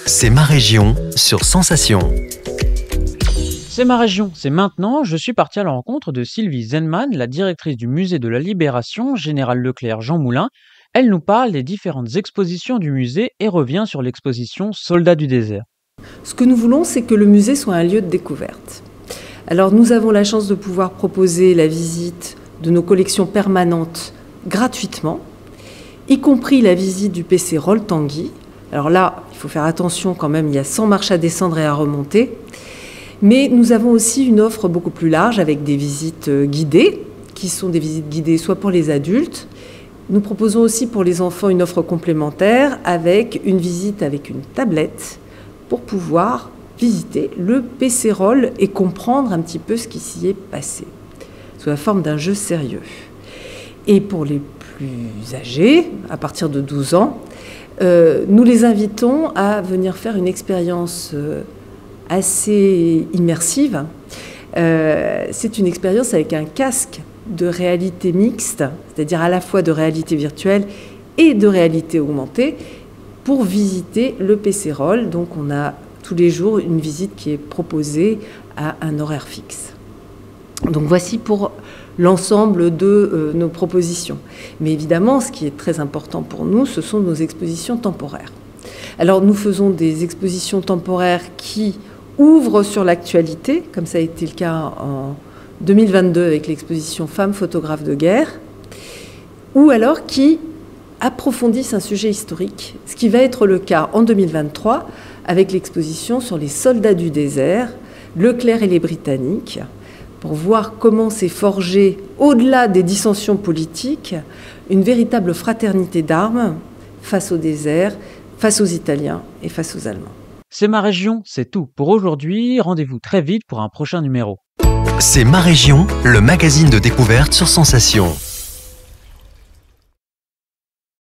C'est ma région sur Sensation. C'est ma région, c'est maintenant. Je suis parti à la rencontre de Sylvie Zenman, la directrice du musée de la Libération, Général Leclerc Jean Moulin. Elle nous parle des différentes expositions du musée et revient sur l'exposition Soldats du désert. Ce que nous voulons, c'est que le musée soit un lieu de découverte. Alors nous avons la chance de pouvoir proposer la visite de nos collections permanentes gratuitement, y compris la visite du PC Roll Tanguy. Alors là, il faut faire attention quand même, il y a 100 marches à descendre et à remonter. Mais nous avons aussi une offre beaucoup plus large avec des visites guidées, qui sont des visites guidées soit pour les adultes. Nous proposons aussi pour les enfants une offre complémentaire avec une visite avec une tablette pour pouvoir visiter le PC Roll et comprendre un petit peu ce qui s'y est passé, sous la forme d'un jeu sérieux. Et pour les plus âgés, à partir de 12 ans, nous les invitons à venir faire une expérience assez immersive. C'est une expérience avec un casque de réalité mixte, c'est-à-dire à la fois de réalité virtuelle et de réalité augmentée, pour visiter le PC Roll. Donc on a tous les jours une visite qui est proposée à un horaire fixe. Donc voici pour l'ensemble de nos propositions. Mais évidemment, ce qui est très important pour nous, ce sont nos expositions temporaires. Alors nous faisons des expositions temporaires qui ouvrent sur l'actualité, comme ça a été le cas en 2022 avec l'exposition Femmes photographes de guerre, ou alors qui approfondissent un sujet historique, ce qui va être le cas en 2023 avec l'exposition sur les soldats du désert, Leclerc et les Britanniques, pour voir comment s'est forgée, au-delà des dissensions politiques, une véritable fraternité d'armes face au désert, face aux Italiens et face aux Allemands. C'est ma région, c'est tout pour aujourd'hui. Rendez-vous très vite pour un prochain numéro. C'est ma région, le magazine de découverte sur Sensation.